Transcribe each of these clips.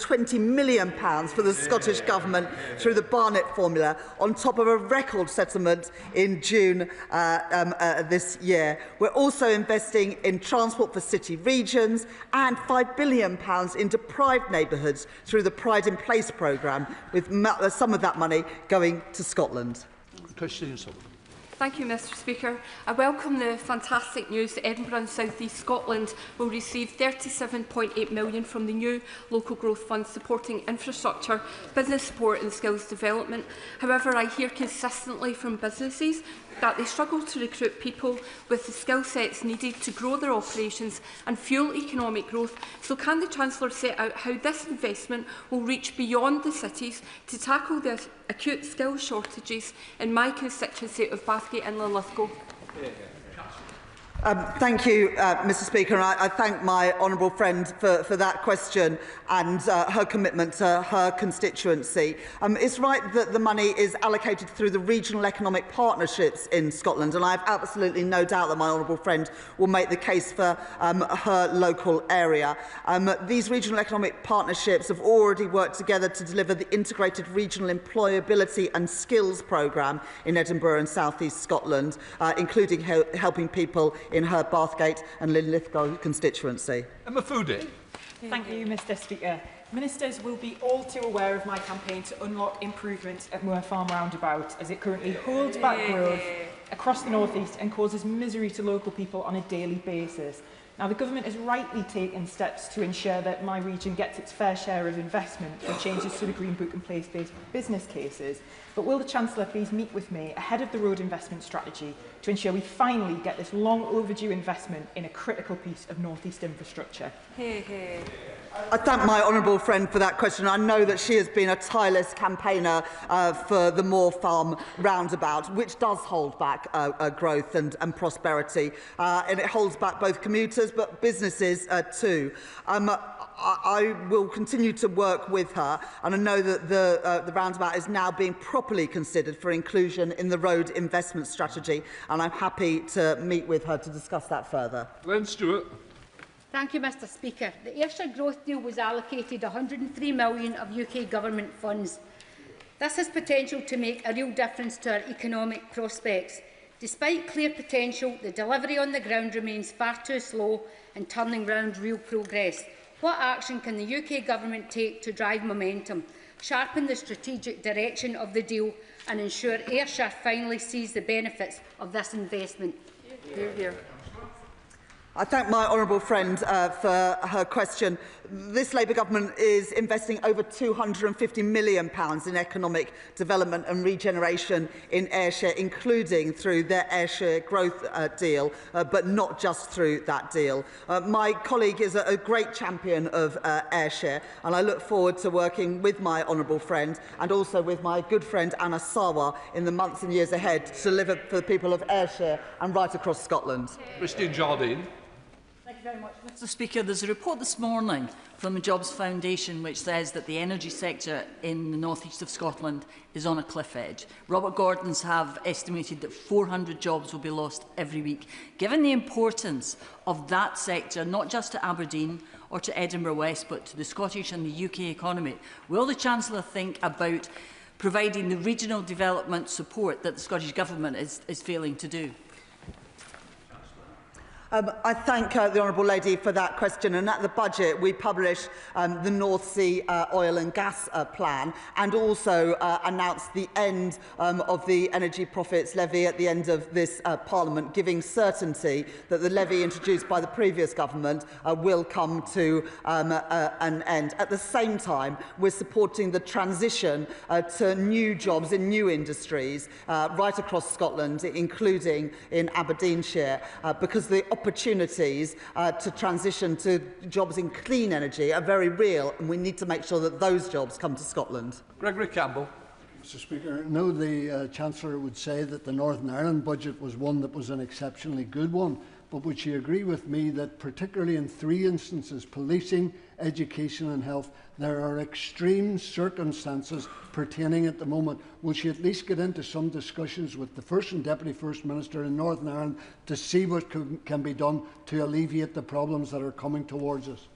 £20 million for the Scottish Government through the Barnett formula, on top of a record settlement in June this year. We're also investing in transport for city regions and £5 billion in deprived neighbourhoods through the Pride in Place programme, with some of that money going to Scotland. Thank you, Mr Speaker. I welcome the fantastic news that Edinburgh and South East Scotland will receive £37.8 million from the new Local Growth Fund supporting infrastructure, business support and skills development. However, I hear consistently from businesses that they struggle to recruit people with the skill sets needed to grow their operations and fuel economic growth. So can the Chancellor set out how this investment will reach beyond the cities to tackle the acute skills shortages in my constituency of Bathgate and Linlithgow? Thank you, Mr Speaker. I thank my honourable friend for that question and her commitment to her constituency. It's right that the money is allocated through the regional economic partnerships in Scotland, and I have absolutely no doubt that my honourable friend will make the case for her local area. These regional economic partnerships have already worked together to deliver the integrated regional employability and skills programme in Edinburgh and South East Scotland, including helping people in her Bathgate and Linlithgow constituency. Thank you, Mr Speaker. Ministers will be all too aware of my campaign to unlock improvements at Moor Farm Roundabout, as it currently holds back growth across the North East and causes misery to local people on a daily basis. Now, the Government has rightly taken steps to ensure that my region gets its fair share of investment for changes to the Green Book and place-based business cases. But will the Chancellor please meet with me ahead of the road investment strategy to ensure we finally get this long overdue investment in a critical piece of North East infrastructure? I thank my honourable friend for that question. I know that she has been a tireless campaigner for the Moor Farm roundabout, which does hold back growth and prosperity, and it holds back both commuters but businesses too. I will continue to work with her, and I know that the roundabout is now being properly considered for inclusion in the road investment strategy, and I'm happy to meet with her to discuss that further. Glenn Stewart. Thank you, Mr Speaker. The Ayrshire Growth Deal was allocated £103 million of UK Government funds. This has potential to make a real difference to our economic prospects. Despite clear potential, the delivery on the ground remains far too slow in turning round real progress. What action can the UK Government take to drive momentum, sharpen the strategic direction of the deal and ensure Ayrshire finally sees the benefits of this investment? Hear, hear. I thank my honourable friend for her question. This Labour Government is investing over £250 million in economic development and regeneration in Ayrshire, including through their Ayrshire Growth deal, but not just through that deal. My colleague is a great champion of Ayrshire, and I look forward to working with my honourable friend and also with my good friend Anna Sawa in the months and years ahead to deliver for the people of Ayrshire and right across Scotland. Christine Jardine. Thank you very much, Mr Speaker. There's a report this morning from the Jobs Foundation which says that the energy sector in the north east of Scotland is on a cliff edge. Robert Gordons have estimated that 400 jobs will be lost every week. Given the importance of that sector, not just to Aberdeen or to Edinburgh West, but to the Scottish and the UK economy, will the Chancellor think about providing the regional development support that the Scottish Government is failing to do? I thank the Honourable Lady for that question, and at the budget we published the North Sea oil and gas plan, and also announced the end of the energy profits levy at the end of this Parliament, giving certainty that the levy introduced by the previous government will come to an end. At the same time, we're supporting the transition to new jobs in new industries right across Scotland, including in Aberdeenshire, because the opportunities to transition to jobs in clean energy are very real, and we need to make sure that those jobs come to Scotland. Gregory Campbell. Mr Speaker, I know the Chancellor would say that the Northern Ireland budget was one that was an exceptionally good one, but would she agree with me that particularly in three instances, policing, education and health, there are extreme circumstances pertaining at the moment? Will she at least get into some discussions with the First and Deputy First Minister in Northern Ireland to see what can be done to alleviate the problems that are coming towards us?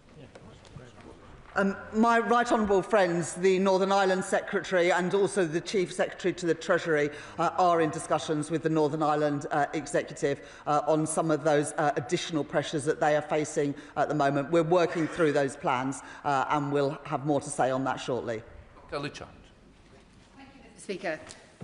My right honourable friends, the Northern Ireland Secretary and also the Chief Secretary to the Treasury, are in discussions with the Northern Ireland Executive on some of those additional pressures that they are facing at the moment. We're working through those plans and we'll have more to say on that shortly. Kelly Chand. Thank you, Mr. Speaker.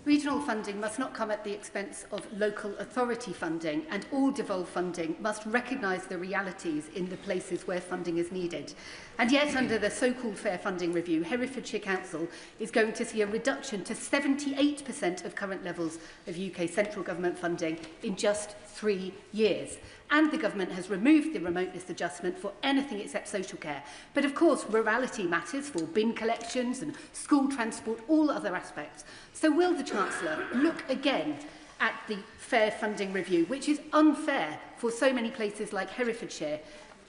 Regional funding must not come at the expense of local authority funding, and all devolved funding must recognise the realities in the places where funding is needed. And yet, under the so-called Fair Funding Review, Herefordshire Council is going to see a reduction to 78% of current levels of UK central government funding in just 3 years. And the government has removed the remoteness adjustment for anything except social care. But of course, rurality matters for bin collections and school transport, all other aspects. So will the Chancellor look again at the Fair Funding Review, which is unfair for so many places like Herefordshire,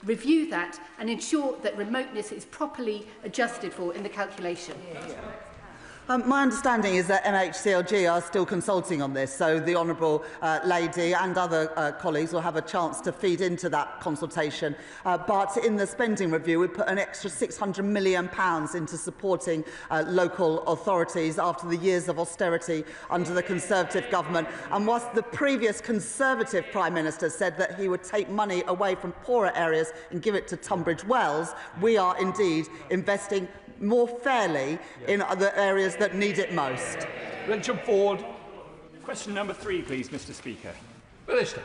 review that and ensure that remoteness is properly adjusted for in the calculation? My understanding is that MHCLG are still consulting on this, so the Honourable Lady and other colleagues will have a chance to feed into that consultation. But in the spending review, we put an extra £600 million into supporting local authorities after the years of austerity under the Conservative government. And whilst the previous Conservative Prime Minister said that he would take money away from poorer areas and give it to Tunbridge Wells, we are indeed investing more fairly in other areas that need it most. Rachel Ford. Question number 3, please, Mr. Speaker. Minister.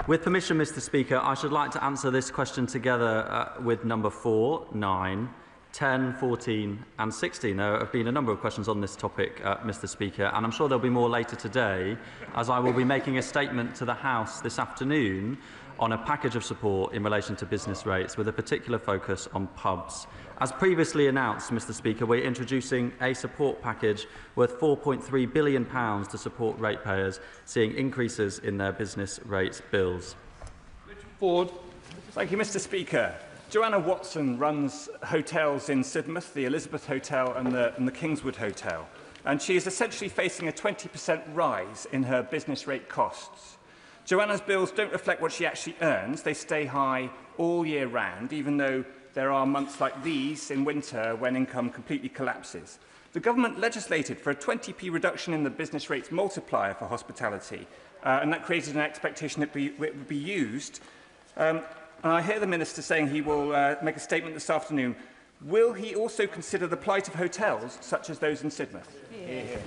With permission, Mr. Speaker, I should like to answer this question together with number 4, 9, 10, 14 and 16. There have been a number of questions on this topic, Mr. Speaker, and I'm sure there'll be more later today, as I will be making a statement to the House this afternoon on a package of support in relation to business rates with a particular focus on pubs. As previously announced, Mr. Speaker, we're introducing a support package worth £4.3 billion to support ratepayers seeing increases in their business rates bills. Ford. Thank you, Mr. Speaker. Joanna Watson runs hotels in Sidmouth, the Elizabeth Hotel and the Kingswood Hotel, and she is essentially facing a 20% rise in her business rate costs. Joanna's bills don't reflect what she actually earns. They stay high all year round, even though there are months like these in winter when income completely collapses. The government legislated for a 20p reduction in the business rates multiplier for hospitality, and that created an expectation that it would be used. And I hear the Minister saying he will make a statement this afternoon. Will he also consider the plight of hotels, such as those in Sidmouth? Yeah.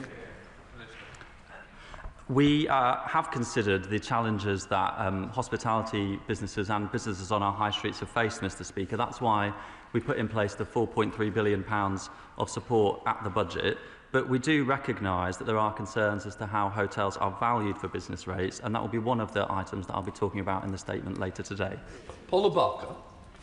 We have considered the challenges that hospitality businesses and businesses on our high streets have faced, Mr. Speaker. That's why we put in place the £4.3 billion of support at the budget. But we do recognise that there are concerns as to how hotels are valued for business rates, and that will be one of the items that I'll be talking about in the statement later today. Paula Barker.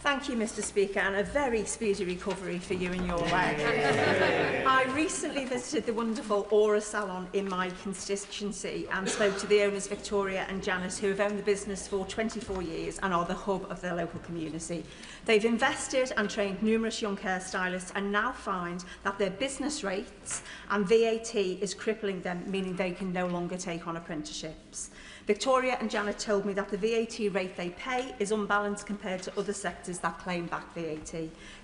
Thank you, Mr. Speaker, and a very speedy recovery for you and your leg. I recently visited the wonderful Aura Salon in my constituency and spoke to the owners, Victoria and Janice, who have owned the business for 24 years and are the hub of their local community. They've invested and trained numerous young hairstylists and now find that their business rates and VAT is crippling them, meaning they can no longer take on apprenticeships. Victoria and Janet told me that the VAT rate they pay is unbalanced compared to other sectors that claim back VAT.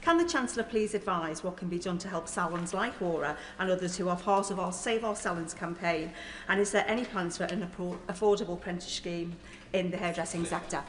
Can the Chancellor please advise what can be done to help salons like Aura and others who are part of our Save Our Salons campaign? And is there any plans for an affordable apprentice scheme in the hairdressing sector?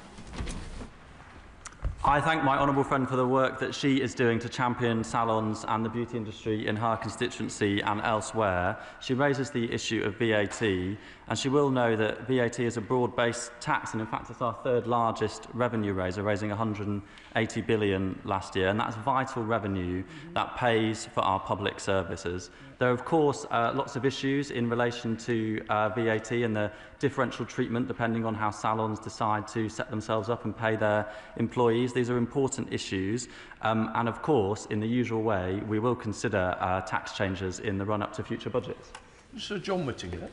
I thank my honourable friend for the work that she is doing to champion salons and the beauty industry in her constituency and elsewhere. She raises the issue of VAT, and she will know that VAT is a broad-based tax, and in fact it's our third largest revenue raiser, raising £180 billion last year, and that's vital revenue that pays for our public services. There are, of course, lots of issues in relation to VAT and the differential treatment depending on how salons decide to set themselves up and pay their employees. These are important issues. And, of course, in the usual way, we will consider tax changes in the run-up to future budgets. Sir John Whittingham.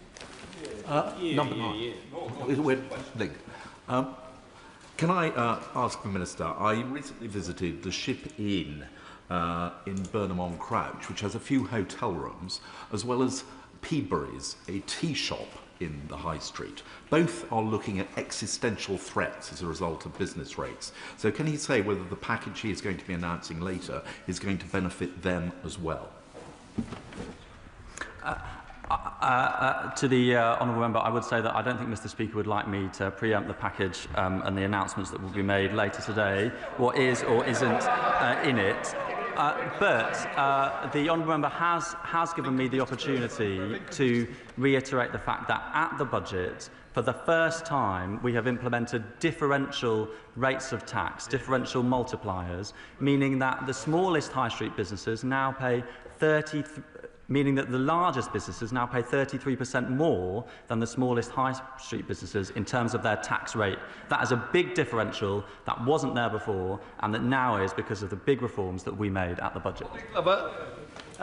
Number 9. We're linked. Can I ask the Minister, I recently visited the Ship Inn in Burnham-on-Crouch, which has a few hotel rooms, as well as Peabury's, a tea shop in the High Street. Both are looking at existential threats as a result of business rates. So can he say whether the package he is going to be announcing later is going to benefit them as well? To the honourable member, I would say that I don't think Mr Speaker would like me to preempt the package and the announcements that will be made later today, what is or isn't in it. But the honourable member has given me the opportunity to reiterate the fact that at the budget, for the first time, we have implemented differential rates of tax, differential multipliers, meaning that the smallest high street businesses now pay meaning that the largest businesses now pay 33% more than the smallest high street businesses in terms of their tax rate. That is a big differential that wasn't there before and that now is because of the big reforms that we made at the budget.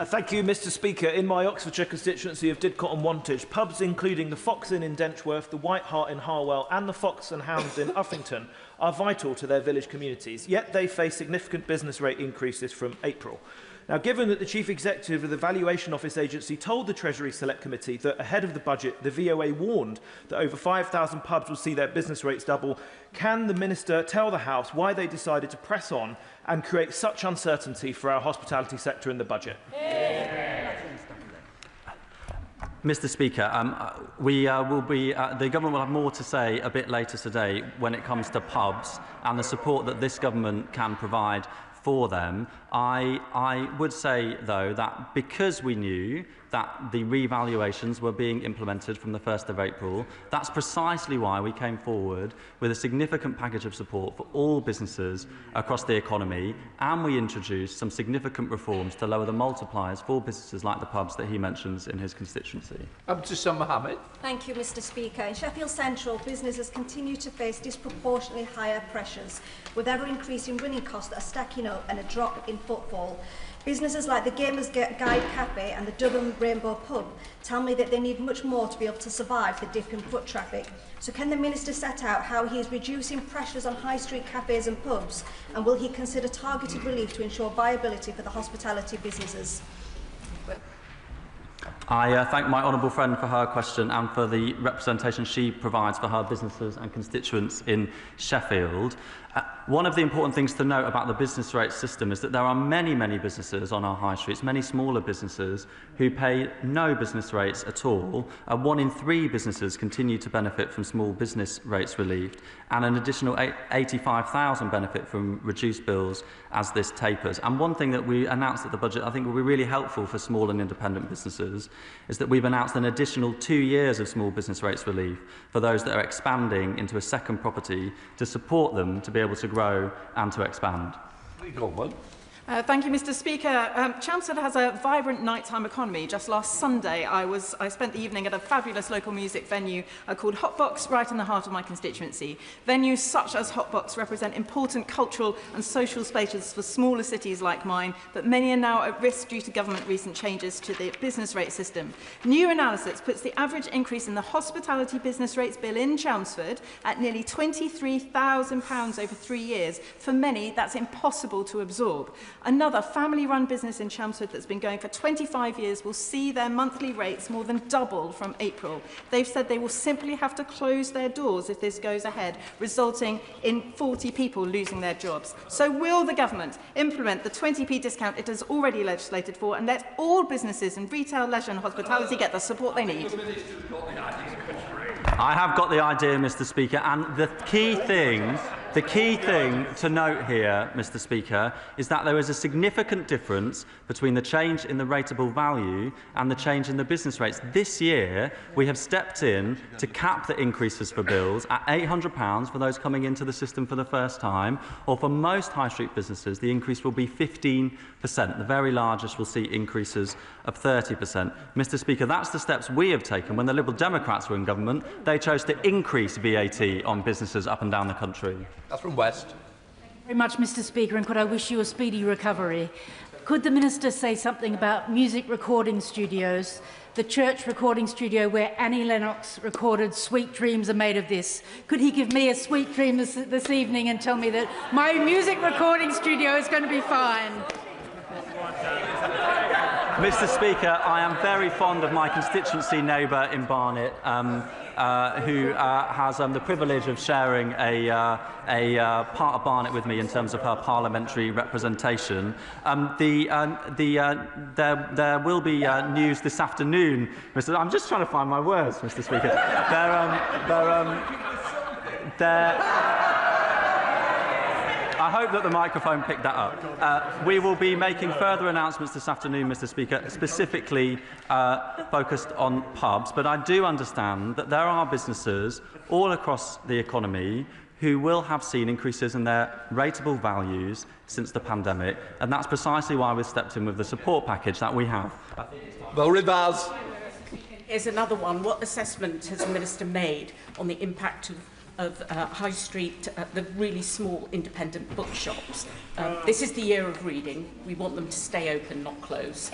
Thank you, Mr Speaker. In my Oxfordshire constituency of Didcot and Wantage, pubs including the Fox Inn in Denchworth, the White Hart in Harwell and the Fox and Hounds in Uffington are vital to their village communities, yet they face significant business rate increases from April. Now, given that the Chief Executive of the Valuation Office Agency told the Treasury Select Committee that ahead of the budget, the VOA warned that over 5,000 pubs will see their business rates double, can the Minister tell the House why they decided to press on and create such uncertainty for our hospitality sector in the budget? Mr Speaker, the government will have more to say a bit later today when it comes to pubs and the support that this government can provide for them. I would say, though, that because we knew that the revaluations were being implemented from the 1st of April, that's precisely why we came forward with a significant package of support for all businesses across the economy, and we introduced some significant reforms to lower the multipliers for businesses like the pubs that he mentions in his constituency. Mohammed. Thank you, Mr Speaker. In Sheffield Central, businesses continue to face disproportionately higher pressures, with ever-increasing running costs that are stacking up and a drop in footfall. Businesses like the Gamers Guide Cafe and the Durham Rainbow Pub tell me that they need much more to be able to survive the dip in foot traffic. So can the Minister set out how he is reducing pressures on high street cafes and pubs, and will he consider targeted relief to ensure viability for the hospitality businesses? I thank my honourable friend for her question and for the representation she provides for her businesses and constituents in Sheffield. One of the important things to note about the business rate system is that there are many, many businesses on our high streets, many smaller businesses, who pay no business rates at all. 1 in 3 businesses continue to benefit from small business rates relieved, and an additional 85,000 benefit from reduced bills as this tapers. And one thing that we announced at the budget I think will be really helpful for small and independent businesses is that we've announced an additional 2 years of small business rates relief for those that are expanding into a second property to support them to be able to grow and to expand. Thank you, Mr Speaker. Chelmsford has a vibrant nighttime economy. Just last Sunday, I spent the evening at a fabulous local music venue called Hotbox, right in the heart of my constituency. Venues such as Hotbox represent important cultural and social spaces for smaller cities like mine, but many are now at risk due to government recent changes to the business rate system. New analysis puts the average increase in the hospitality business rates bill in Chelmsford at nearly £23,000 over 3 years. For many, that's impossible to absorb. Another family-run business in Chelmsford that's been going for 25 years will see their monthly rates more than double from April. They've said they will simply have to close their doors if this goes ahead, resulting in 40 people losing their jobs. So will the government implement the 20p discount it has already legislated for and let all businesses in retail, leisure and hospitality get the support they need? I have got the idea, Mr Speaker, and the key thing to note here, Mr Speaker, is that there is a significant difference between the change in the rateable value and the change in the business rates. This year, we have stepped in to cap the increases for bills at £800 for those coming into the system for the first time, or for most high street businesses, the increase will be 15%. The very largest will see increases of 30%. Mr Speaker, that's the steps we have taken. When the Liberal Democrats were in government, they chose to increase VAT on businesses up and down the country. That's from West. Thank you very much, Mr Speaker, and could I wish you a speedy recovery. Could the Minister say something about music recording studios, the church recording studio where Annie Lennox recorded Sweet Dreams Are Made of This? Could he give me a sweet dream this evening and tell me that my music recording studio is going to be fine? Mr. Speaker, I am very fond of my constituency neighbour in Barnet, who has the privilege of sharing a part of Barnet with me in terms of her parliamentary representation. There will be news this afternoon, I'm just trying to find my words, Mr. Speaker. I hope that the microphone picked that up. We will be making further announcements this afternoon, Mr. Speaker, specifically focused on pubs. But I do understand that there are businesses all across the economy who will have seen increases in their rateable values since the pandemic, and that's precisely why we've stepped in with the support package that we have. Well, Rivers. Here's another one. What assessment has the Minister made on the impact of high street, the really small independent bookshops? This is the year of reading. We want them to stay open, not close.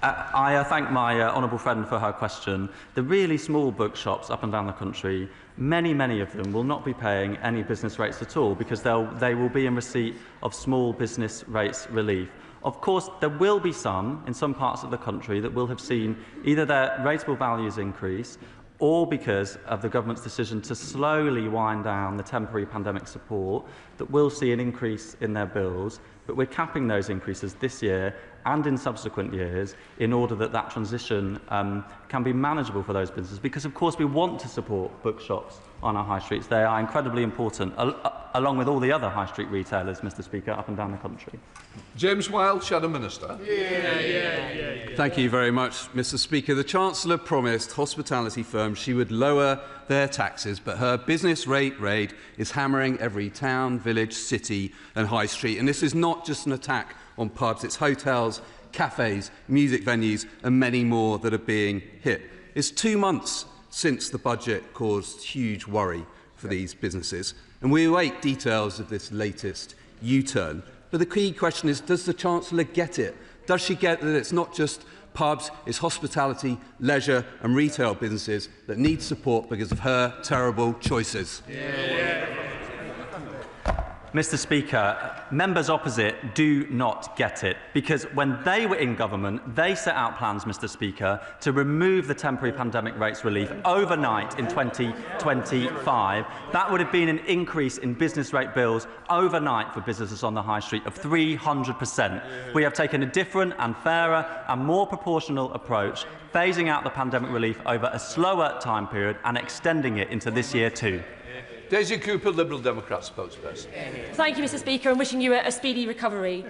I thank my honourable friend for her question. The really small bookshops up and down the country, many of them will not be paying any business rates at all because they will be in receipt of small business rates relief. Of course, there will be some in some parts of the country that will have seen either their rateable values increase or because of the government's decision to slowly wind down the temporary pandemic support that will see an increase in their bills, but we're capping those increases this year and in subsequent years in order that that transition can be manageable for those businesses, because of course we want to support bookshops on our high streets. They are incredibly important, along with all the other high street retailers, Mr. Speaker, up and down the country. James Wilde, Shadow Minister. Thank you very much, Mr. Speaker. The Chancellor promised hospitality firms she would lower their taxes, but her business rate raid is hammering every town, village, city and high street. And this is not just an attack on pubs, it's hotels, cafes, music venues and many more that are being hit. It's 2 months since the budget caused huge worry for these businesses, and we await details of this latest U-turn. But the key question is, does the Chancellor get it? Does she get that it's not just pubs, it's hospitality, leisure and retail businesses that need support because of her terrible choices? Mr. Speaker, members opposite do not get it, because when they were in government, they set out plans, Mr. Speaker, to remove the temporary pandemic rates relief overnight in 2025. That would have been an increase in business rate bills overnight for businesses on the high street of 300%. We have taken a different and fairer and more proportional approach, phasing out the pandemic relief over a slower time period and extending it into this year too. Daisy Cooper, Liberal Democrat spokesperson. Thank you, Mr. Speaker, and wishing you a speedy recovery.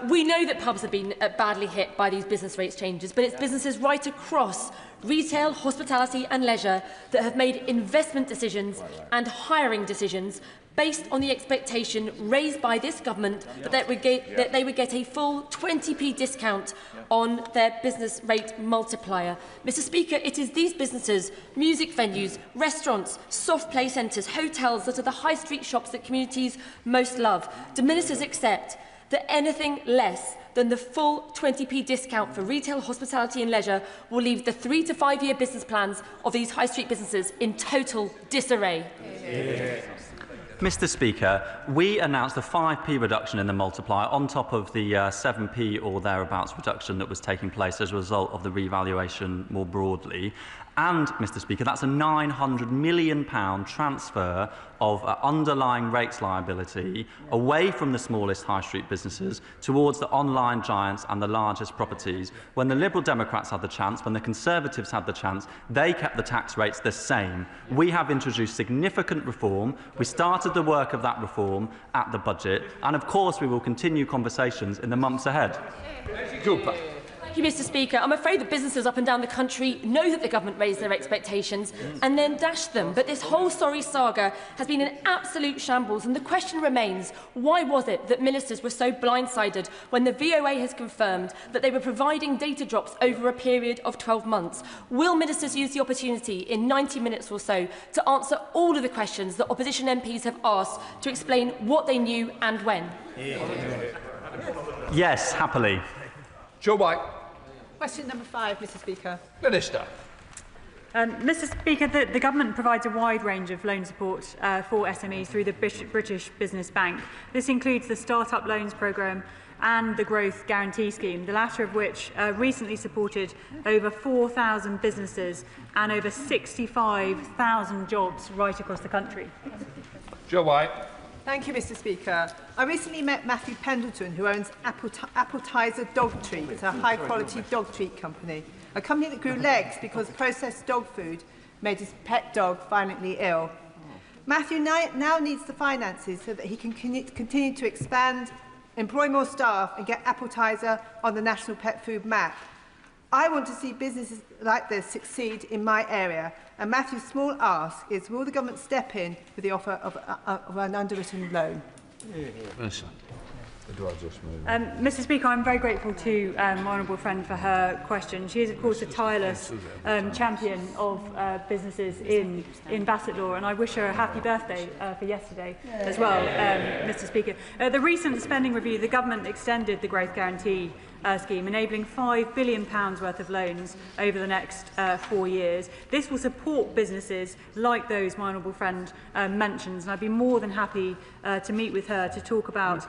We know that pubs have been badly hit by these business rates changes, but it's businesses right across retail, hospitality and leisure that have made investment decisions and hiring decisions based on the expectation raised by this government that they would get a full 20p discount on their business rate multiplier. Mr. Speaker, it is these businesses, music venues, restaurants, soft play centres, hotels that are the high street shops that communities most love. Do ministers accept that anything less than the full 20p discount for retail, hospitality and leisure will leave the 3 to 5 year business plans of these high street businesses in total disarray? Mr. Speaker, we announced a 5p reduction in the multiplier on top of the 7p or thereabouts reduction that was taking place as a result of the revaluation more broadly. And, Mr. Speaker, that's a £900 million transfer of underlying rates liability away from the smallest high street businesses towards the online giants and the largest properties. When the Liberal Democrats had the chance, when the Conservatives had the chance, they kept the tax rates the same. We have introduced significant reform. We started the work of that reform at the budget, and of course we will continue conversations in the months ahead. Cooper. Thank you, Mr. Speaker. I'm afraid that businesses up and down the country know that the government raised their expectations and then dashed them. But this whole sorry saga has been an absolute shambles. And the question remains, why was it that ministers were so blindsided when the VOA has confirmed that they were providing data drops over a period of 12 months? Will ministers use the opportunity in 90 minutes or so to answer all of the questions that opposition MPs have asked to explain what they knew and when? Yes, happily. Joe White. Question number 5, Mr. Speaker. Minister. Mr Speaker, the Government provides a wide range of loan support for SMEs through the British Business Bank. This includes the Start-up Loans Programme and the Growth Guarantee Scheme, the latter of which recently supported over 4,000 businesses and over 65,000 jobs right across the country. Joe White. Thank you, Mr Speaker. I recently met Matthew Pendleton, who owns Appetizer Dog Treats, a high-quality dog treat company, a company that grew legs because processed dog food made his pet dog violently ill. Matthew now needs the finances so that he can continue to expand, employ more staff and get Appetizer on the national pet food map. I want to see businesses like this succeed in my area, and Matthew's small ask is, will the Government step in with the offer of an underwritten loan? Mr Speaker, I'm very grateful to my honourable friend for her question. She is, of course, a tireless champion of businesses in Bassett Law, and I wish her a happy birthday for yesterday as well, Mr Speaker. The recent spending review, the Government extended the Growth Guarantee scheme, enabling £5 billion worth of loans over the next 4 years. This will support businesses like those my honourable friend mentions, and I'd be more than happy to meet with her to talk about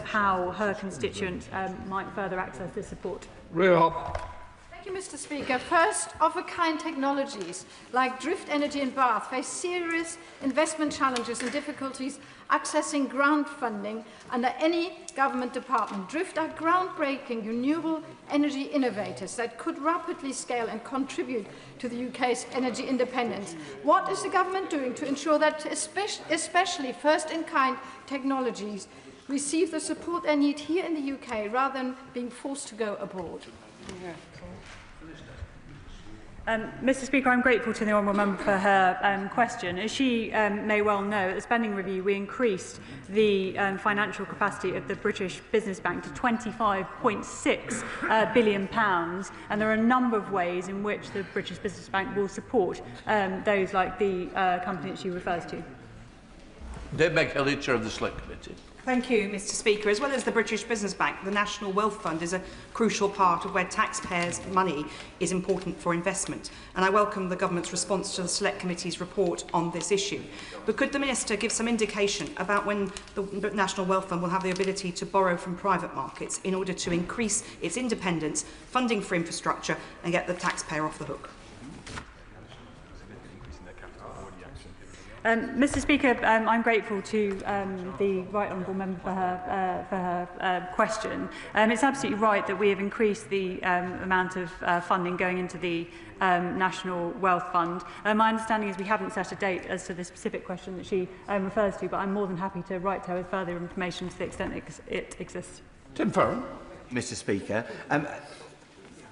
how her constituent might further access this support. Thank you, Mr Speaker. First, of-a-kind technologies like drift energy in Bath face serious investment challenges and difficulties accessing grant funding under any government department. Drift are groundbreaking renewable energy innovators that could rapidly scale and contribute to the UK's energy independence. What is the government doing to ensure that especially first-in-kind technologies receive the support they need here in the UK rather than being forced to go abroad? Mr Speaker, I'm grateful to the honourable member for her question. As she may well know, at the spending review we increased the financial capacity of the British Business Bank to £25.6 billion, and there are a number of ways in which the British Business Bank will support those like the company that she refers to. Dave McKelly, Chair of the Select Committee. Thank you, Mr Speaker. As well as the British Business Bank, the National Wealth Fund is a crucial part of where taxpayers' money is important for investment. And I welcome the Government's response to the Select Committee's report on this issue. But could the Minister give some indication about when the National Wealth Fund will have the ability to borrow from private markets in order to increase its independence, funding for infrastructure and get the taxpayer off the hook? Mr Speaker, I'm grateful to the right honourable member for her question. It's absolutely right that we have increased the amount of funding going into the National Wealth Fund. My understanding is we haven't set a date as to the specific question that she refers to, but I'm more than happy to write to her with further information to the extent it exists. Tim Farron. Mr Speaker,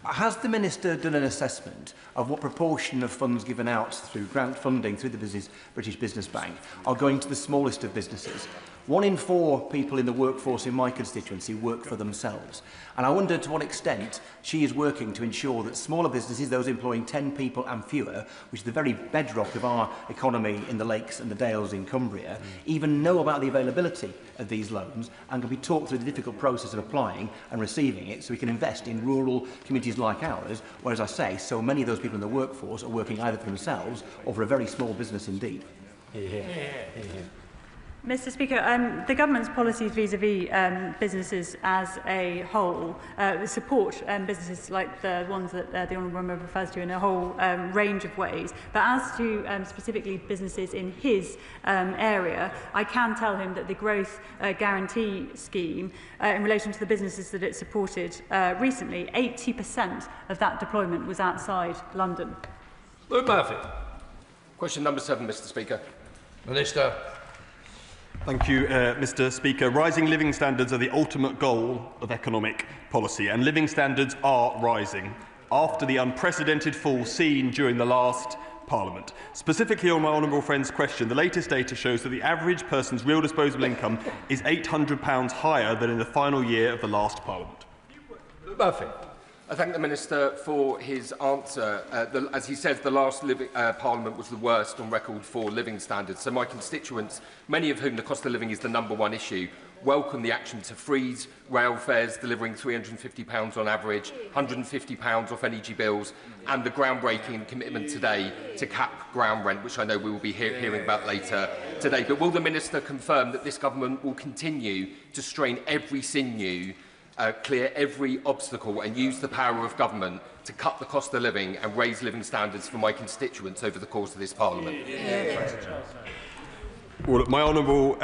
has the Minister done an assessment of what proportion of funds given out through grant funding through the British Business Bank are going to the smallest of businesses? 1 in 4 people in the workforce in my constituency work for themselves. And I wonder to what extent she is working to ensure that smaller businesses, those employing 10 people and fewer, which is the very bedrock of our economy in the lakes and the dales in Cumbria, even know about the availability of these loans and can be talked through the difficult process of applying and receiving it so we can invest in rural communities like ours, where, as I say, so many of those people in the workforce are working either for themselves or for a very small business indeed. Mr Speaker, the Government's policies vis-à-vis businesses as a whole support businesses like the ones that the honourable member refers to in a whole range of ways. But as to specifically businesses in his area, I can tell him that the Growth Guarantee Scheme, in relation to the businesses that it supported recently, 80% of that deployment was outside London. Lord Murphy. Question number 7, Mr Speaker. Minister. Thank you, Mr Speaker. Rising living standards are the ultimate goal of economic policy, and living standards are rising after the unprecedented fall seen during the last Parliament. Specifically on my honourable friend's question, the latest data shows that the average person's real disposable income is £800 higher than in the final year of the last Parliament. Murphy. I thank the Minister for his answer. As he says, the last Parliament was the worst on record for living standards. So my constituents, many of whom the cost of living is the #1 issue, welcome the action to freeze rail fares delivering £350 on average, £150 off energy bills, and the groundbreaking commitment today to cap ground rent, which I know we will be hearing about later today. But will the Minister confirm that this government will continue to strain every sinew, clear every obstacle and use the power of government to cut the cost of living and raise living standards for my constituents over the course of this Parliament? Well, my honourable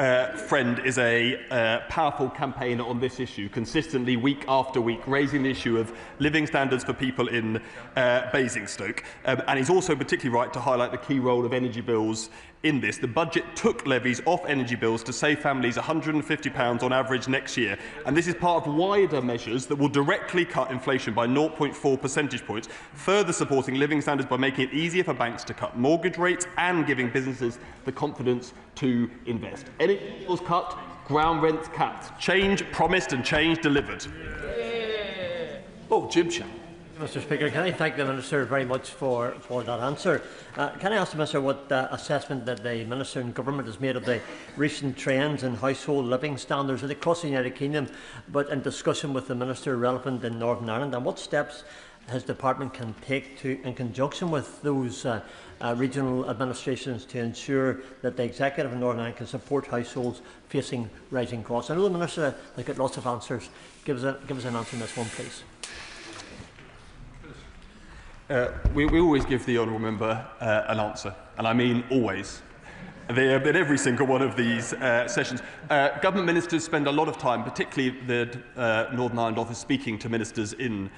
friend is a powerful campaigner on this issue, consistently week after week, raising the issue of living standards for people in Basingstoke. And he's also particularly right to highlight the key role of energy bills in this. The budget took levies off energy bills to save families £150 on average next year. And this is part of wider measures that will directly cut inflation by 0.4 percentage points, further supporting living standards by making it easier for banks to cut mortgage rates and giving businesses the confidence to invest. Energy bills cut, ground rents capped. Change promised and change delivered. Oh, Jim Chan. Mr. Speaker, can I thank the Minister very much for that answer. Can I ask the Minister what assessment that the Minister and Government has made of the recent trends in household living standards across the United Kingdom, but in discussion with the Minister relevant in Northern Ireland, and what steps his department can take to, in conjunction with those regional administrations, to ensure that the Executive in Northern Ireland can support households facing rising costs? I know the Minister has got lots of answers. Give us an answer on this one, please. We always give the honourable member an answer, and I mean always. They have been every single one of these sessions. Government ministers spend a lot of time, particularly the Northern Ireland office, speaking to ministers in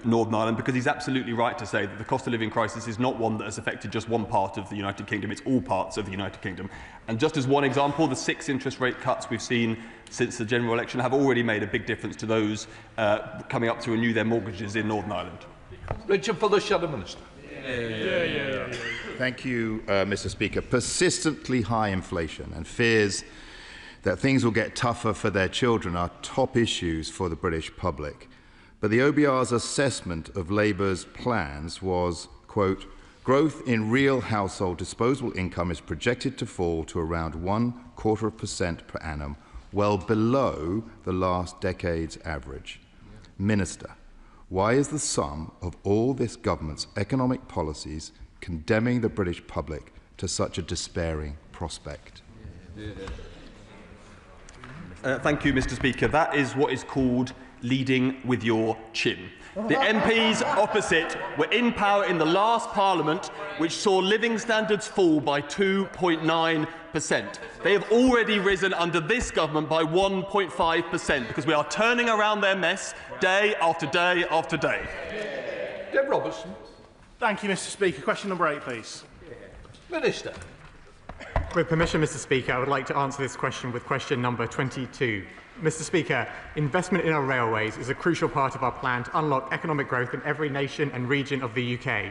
Northern Ireland, because he's absolutely right to say that the cost of living crisis is not one that has affected just one part of the United Kingdom, it's all parts of the United Kingdom. And just as one example, the 6 interest rate cuts we've seen since the general election have already made a big difference to those coming up to renew their mortgages in Northern Ireland. Richard for the Shadow Minister. Thank you, Mr. Speaker. Persistently high inflation and fears that things will get tougher for their children are top issues for the British public. But the OBR's assessment of Labour's plans was, quote, growth in real household disposable income is projected to fall to around 0.25% per annum, well below the last decade's average. Minister, why is the sum of all this government's economic policies condemning the British public to such a despairing prospect? Thank you, Mr. Speaker. That is what is called leading with your chin. The MPs opposite were in power in the last Parliament, which saw living standards fall by 2.9%. They have already risen under this government by 1.5%, because we are turning around their mess day after day after day. Deb Robertson. Thank you, Mr. Speaker. Question number 8, please. Minister. With permission, Mr. Speaker, I would like to answer this question with question number 22. Mr. Speaker, investment in our railways is a crucial part of our plan to unlock economic growth in every nation and region of the UK.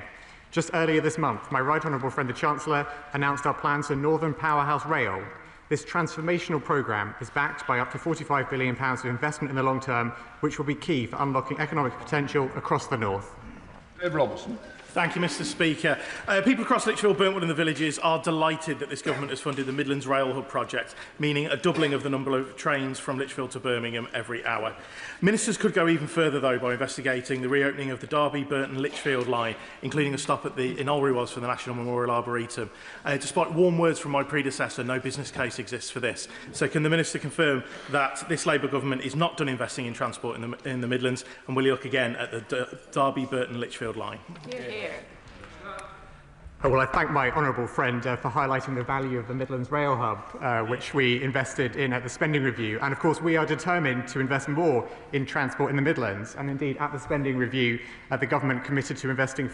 Just earlier this month, my right honourable friend the Chancellor announced our plans for Northern Powerhouse Rail. This transformational programme is backed by up to £45 billion of investment in the long term, which will be key for unlocking economic potential across the north. Deb Robertson. Thank you, Mr. Speaker. People across Lichfield, Burntwood and the villages are delighted that this government has funded the Midlands Rail Hub project, meaning a doubling of the number of trains from Lichfield to Birmingham every hour. Ministers could go even further, though, by investigating the reopening of the Derby, Burton, Lichfield line, including a stop at in Olry for the National Memorial Arboretum. Despite warm words from my predecessor, no business case exists for this. So can the Minister confirm that this Labour government is not done investing in transport in the Midlands, and will he look again at the Derby, Burton, Lichfield line? Well, I thank my honourable friend for highlighting the value of the Midlands Rail Hub, which we invested in at the spending review. And of course, we are determined to invest more in transport in the Midlands. And indeed, at the spending review, the government committed to investing